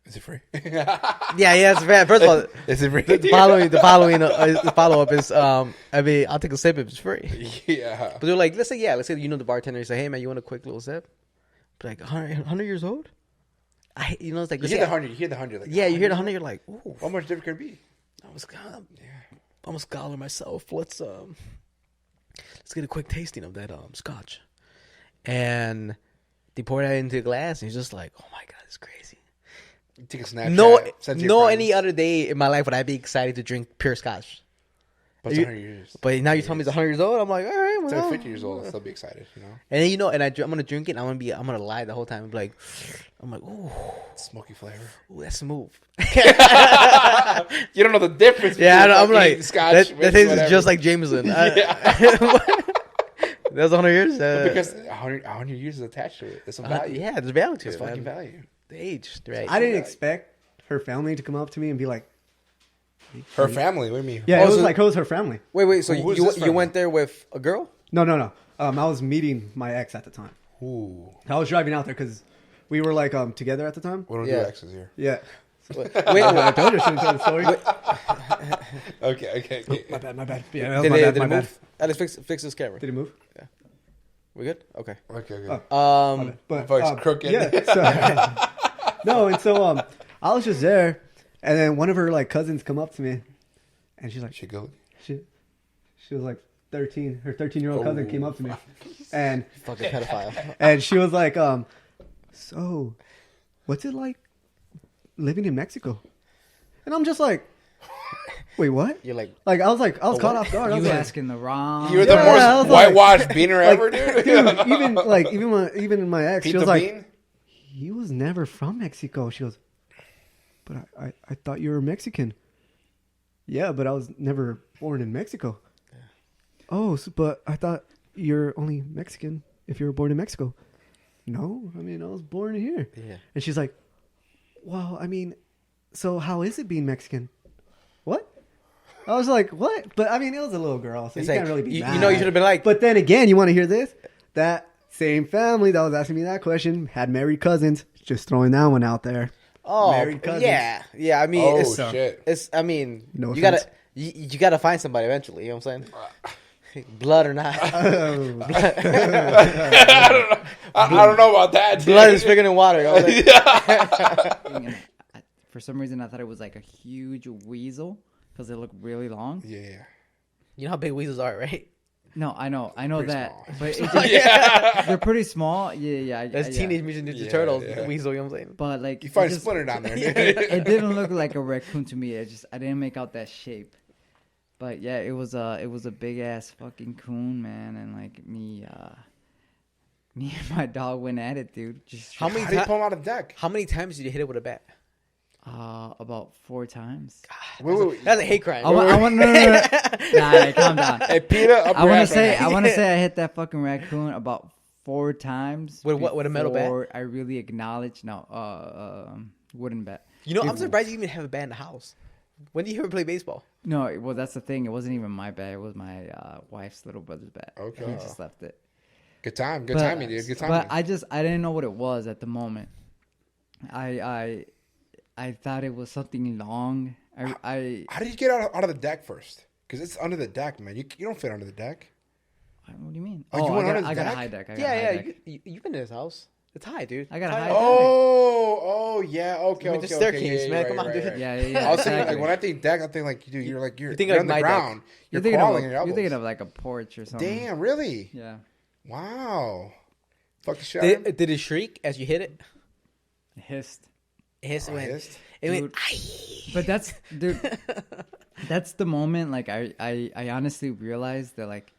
Is it free? Yeah, it's bad. First of all, is it free? the follow up is I mean, I'll take a sip if it's free. Yeah. But they're like, let's say you know the bartender, you say, hey man, you want a quick little sip? But like 100 years old? It's like you hear the 100. You hear the 100. Like, yeah, you hear the 100. You're like, ooh. How much different could it be? I'm a scholar myself. Let's get a quick tasting of that scotch. And they pour that into a glass, and he's just like, oh my god, it's crazy. You take a Snapchat. No, any other day in my life would I be excited to drink pure scotch. But it's 100 years. But now you tell me it's 100 years old. I'm like, all right, well. It's like 50 years old. I'll still be excited, you know. And then I'm gonna drink it. I'm gonna lie the whole time. I'm like, ooh, smoky flavor. Ooh, that's smooth. You don't know the difference. Yeah, I'm like, scotch. That tastes just like Jameson. Yeah. That's 100 years. Because 100 years is attached to it. There's some value. Yeah, there's value to there's it. There's fucking value. The age, right? I didn't expect her family to come up to me and be like, her family? What do you mean? Yeah, it was her family. Wait. So you went there with a girl? No. I was meeting my ex at the time. Ooh. I was driving out there because we were like together at the time. We don't do exes here. Yeah. Wait, I told you I shouldn't tell the story. Okay. My bad. Yeah, that was Did my it bad. move? Let's fix this camera. Did it move? Yeah. We good? Okay. Okay. But voice crooked. Yeah. So, no, and so I was just there, and then one of her like cousins come up to me, and she's like, She go. She was like 13. Her 13-year-old cousin came up to me, and Fucking pedophile. and she was like, so, what's it like living in Mexico? And I'm just like, wait, what? You're like I was caught off guard. I was You like, asking the wrong. You're the Yeah, I most was like- whitewashed beaner ever, dude. dude, even my ex, she Pizza was like, bean? he was never from Mexico. She goes, but I thought you were Mexican. Yeah, but I was never born in Mexico. Yeah. Oh, but I thought you're only Mexican if you were born in Mexico. No, I mean, I was born here. Yeah. And she's like, well, I mean, so how is it being Mexican? What? I was like, what? But I mean, it was a little girl, so It's you like, can't really be mad. you know, you should have been like, But then again, you want to hear this? That same family that was asking me that question had married cousins. Just throwing that one out there. oh, married cousins. yeah. I mean, Oh, shit. I mean, No you offense. gotta find somebody eventually. You know what I'm saying? Blood or not, Oh. I don't know about that, dude. blood is bigger than water. You know what I'm saying? For some reason, I thought it was like a huge weasel because it looked really long. Yeah. You know how big weasels are, right? No, I know Pretty that, small. but it just, they're pretty small. Yeah. That's Teenage Mutant Ninja Yeah, Turtles yeah. weasel. You know what I'm saying? But like, You find it a just- splinter down there, dude. it didn't look like a raccoon to me. I didn't make out that shape. But yeah, it was a big ass fucking coon, man, and like me and my dog went at it, dude. Just How many How do you ti- pull him out of the deck? How many times did you hit it with a bat? about 4 times. Wait. That's a hate crime. I want no. Nah, calm down. Hey, Peter, up I your want ass to say right now. I want to say I hit that fucking raccoon about 4 times. With what, with a metal bat? before I really acknowledged wooden bat. You know, I'm surprised you even have a bat in the house. When did you ever play baseball? No, well that's the thing. It wasn't even my bat. It was my wife's little brother's bat. Okay. He just left it. Good timing, dude. Good timing. But I didn't know what it was at the moment. I thought it was something long. How did you get out of the deck first? Because it's under the deck, man. You don't fit under the deck. What do you mean? Oh, you went under the I got a deck? high deck. You've been in his house. It's high, dude. I got a It's high high. deck. Oh, yeah. Okay, I mean, okay. the staircase, okay. man. Come on, dude. Yeah. I was thinking, exactly. like, when I think deck, I think like, dude, you're thinking on like the my deck. ground. You're thinking crawling of your elbows. you're thinking of like a porch or something. Damn, really? Yeah. Wow. Fuck the shit out of him? Did it shriek as you hit it? It hissed. It hissed. Oh, hissed? It went. Dude. But that's, dude, that's the moment. Like I honestly realized that like,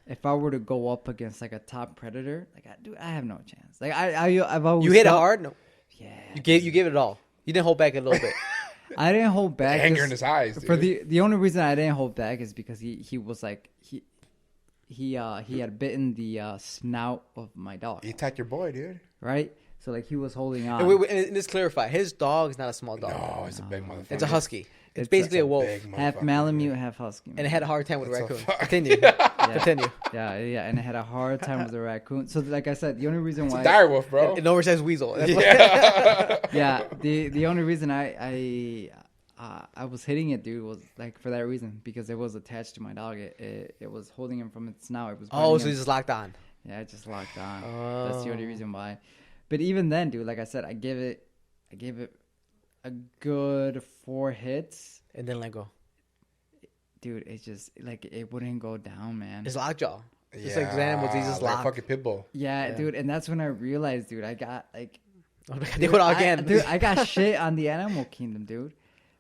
if I were to go up against like a top predator, like I have no chance. Like I've always You hit it felt- hard? No. Yeah. You gave it all. You didn't hold back a little bit. I didn't hold back. Anger 'cause in his eyes, dude. For the only reason I didn't hold back is because he was like he had bitten the snout of my dog, You attacked your boy, dude. right? So like he was holding on. And let's clarify. His dog is not a small dog. No, it's a big motherfucker. It's a husky. It's It's basically a wolf. Big half motherfucker, Malamute, dude. half husky. And it had a hard time with a That's raccoon. so fuck- Continue. Continue. yeah, and it had a hard time with the raccoon. So like I said, the only reason why Dire wolf, bro. An oversized weasel. That's Yeah. the Yeah, the only reason I was hitting it, dude, was like for that reason, because it was attached to my dog. It was holding him from its snout. It was Oh, biting so him. he's just locked on. Yeah, it just locked on. That's the only reason why. But even then, dude, like I said, I gave it a good 4 hits. And then let go. Dude, it's just like it wouldn't go down, man. It's lockjaw. It's like animals, he's just like locked. fucking pit bull. Yeah, dude, and that's when I realized, dude, I got like, They would again. dude, I got shit on the animal kingdom, dude.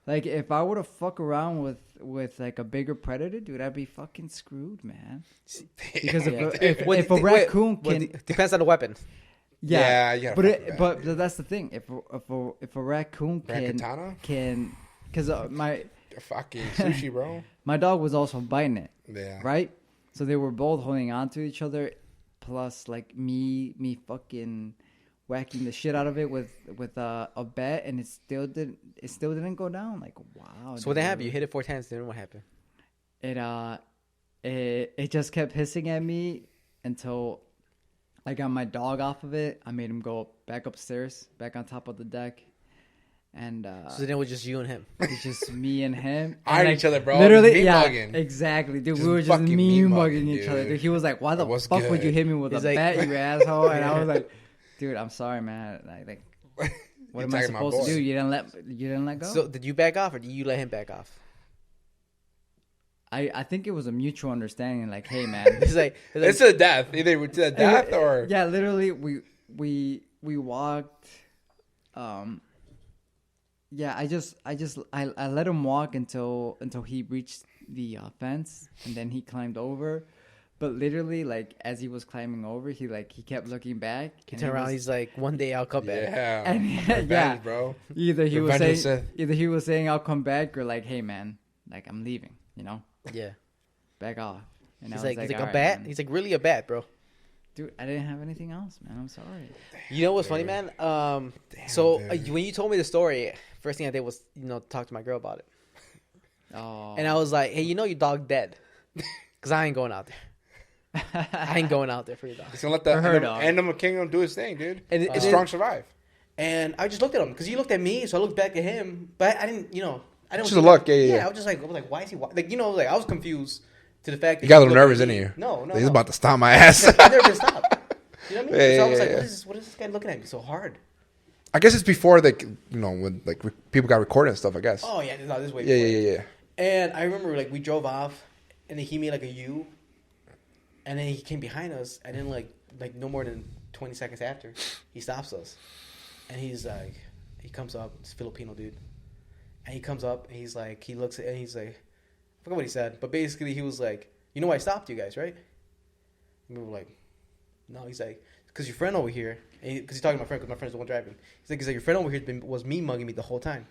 Like if I were to fuck around with like a bigger predator, dude, I'd be fucking screwed, man. Because if a raccoon can, depends on the weapon. Yeah, you gotta fuck with but that's the thing. If a raccoon Raccoon-tana? can, because Fucking sushi, bro. my dog was also biting it, Yeah. right? So they were both holding on to each other, plus like me fucking whacking the shit out of it with a bat, and it still didn't go down. Like, wow. So what happened? You hit it 4 times. Then what happened? It just kept hissing at me until I got my dog off of it. I made him go back upstairs, back on top of the deck. And So then it was just you and him. it's just me and him. Eyeing And, each other, bro. Literally, Meat yeah, mugging. exactly, dude. Just We were just fucking meat mean mugging, mugging each other. dude. Dude. He was like, "Why the What's fuck would you good? hit me with He's a like- bat, you asshole?" And I was like, "Dude, I'm sorry, man. Like what am I attacking my supposed to boy. do? You didn't let go." So did you back off or did you let him back off? I think it was a mutual understanding. Like, hey, man. It's to the death. Either to the death or Yeah, literally, we walked. Yeah, I let him walk until he reached the fence, and then he climbed over. But literally, like as he was climbing over, he kept looking back. He turned around. He's like, "One day I'll come back." yeah, And Revenge, yeah, bro. either he was Revenge of saying Sith. I'll come back, or like, hey man, like I'm leaving, Yeah. back off. And He's I like, was a "All right, bat. man." He's like, really a bat, bro. Dude, I didn't have anything else, man. I'm sorry. You know what's funny, man? When you told me the story, first thing I did was talk to my girl about it, Oh, and I was like, "Hey, your dog dead, cause I ain't going out there. I ain't going out there for your dog." He's gonna let the For her dog. Animal Kingdom do his thing, dude. And The strong survive. And I just looked at him because he looked at me, so I looked back at him, but I didn't, I don't. Just a look, yeah. I was just like, why is he? Like, like I was confused to the fact that You got a he little looked nervous, at didn't me. you? No. He's about to stomp my ass. I never been stopped. You know what I mean? Yeah, So I was yeah, like, yeah. what is this guy looking at me so hard? I guess it's before when people got recorded and stuff. I guess. Oh yeah, no, this way. Yeah. And I remember we drove off, and then he made like a U, and then he came behind us, and then like no more than 20 seconds after, he stops us, and he's like, he comes up, it's a Filipino dude, and he comes up, and he's like, he looks at, and he's like, I forgot what he said, but basically he was like, "You know why I stopped you guys, right?" And we were like, "No." He's like, "Because your friend over here," because he's talking to my friend, because my friend's the one driving. He's like, "Your friend over here was me mugging me the whole time,"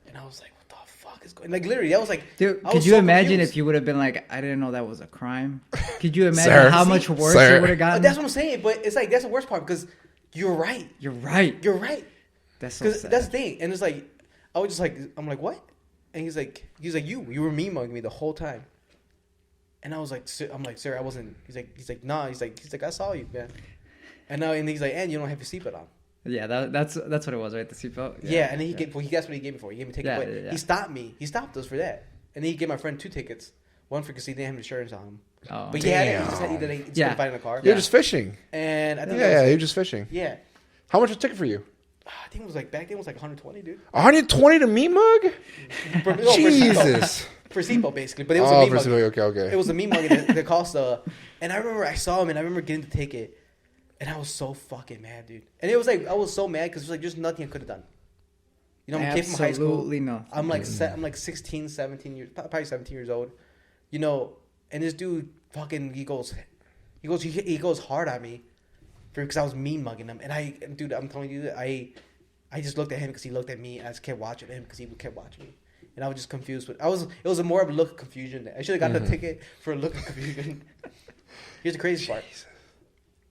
and I was like, "What the fuck is going?" Like literally, that was like, dude, I could was you so imagine confused. if you would have been like, I didn't know that was a crime? Could you imagine Sir. how much worse Sir. it would have gotten? That's what I'm saying, but it's like that's the worst part because you're right. You're right. You're right. That's so Because sad. that's the thing, and it's like I was just like, I'm like, what? And he's like, you were me mugging me the whole time. And I was like, I'm like, sir, I wasn't. He's like, nah. He's like, I saw you, man. And he's like, and you don't have your seatbelt on. Yeah, that's what it was, right? The seatbelt. Yeah, and then he guessed what he gave me for. He gave me a ticket. Yeah, but yeah. He stopped me. He stopped us for that. And then he gave my friend 2 tickets. One for because he didn't have insurance on him. Oh. But he had it. He just had he just Yeah. couldn't find it in the car. You're just fishing. And I think You're just fishing. yeah. How much was a ticket for you? I think it was like back then it was like 120, dude. 120 to meat mug? Jesus. For seatbelt basically, but it was Oh, a for meme seatbelt, okay. It was a meme mug that cost and I remember I saw him and I remember getting the ticket and I was so fucking mad, dude. And it was like I was so mad because it was like there's nothing I could have done. I'm a kid from high school. Absolutely nothing. I'm like 16, 17 years, probably 17 years old. And this dude fucking he goes hard on me because I was mean mugging him. And dude, I'm telling you that I just looked at him because he looked at me, and I just kept watching him because he kept watching me. And I was just confused. But it was more of a look of confusion. I should have gotten a ticket for a look of confusion. Here's the crazy part.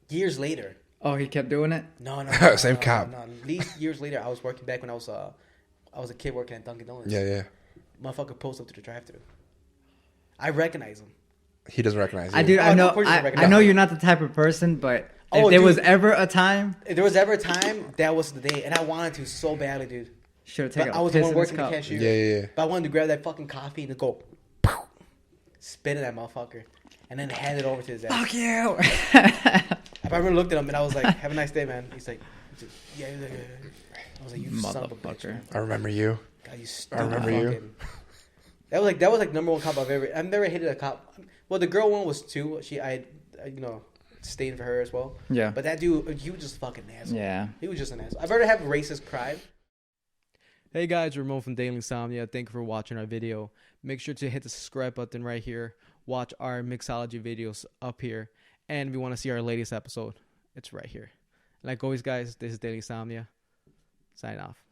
Years later. Oh, he kept doing it? No. Same cop. No. At least years later, I was working back when I was a kid working at Dunkin' Donuts. Yeah. Motherfucker pulls up to the drive-thru. I recognize him. He doesn't recognize you. I Oh, no, know. of course you I recognize know him. you're not the type of person, but If there was ever a time, if there was ever a time, that was the day, and I wanted to so badly, dude. should have taken. But I was the one working the cup. cashier. Yeah. But I wanted to grab that fucking coffee and go, spit at that motherfucker, and then hand it over to his ass. Fuck you. I remember looked at him and I was like, "Have a nice day, man." He's like, "Yeah." He's like, yeah. I was like, "You son of a bitch, man. I remember you. God, you stupid remember you. fucking." That was like number one cop I've never hated a cop. Well, the girl one was too. I stayed for her as well. Yeah. But that dude, he was just fucking an asshole. Yeah. He was just an asshole. I've heard have racist pride. Hey guys, Ramon from Daily Insomnia. Thank you for watching our video. Make sure to hit the subscribe button right here. Watch our mixology videos up here. And if you want to see our latest episode, it's right here. Like always, guys, this is Daily Insomnia. Sign off.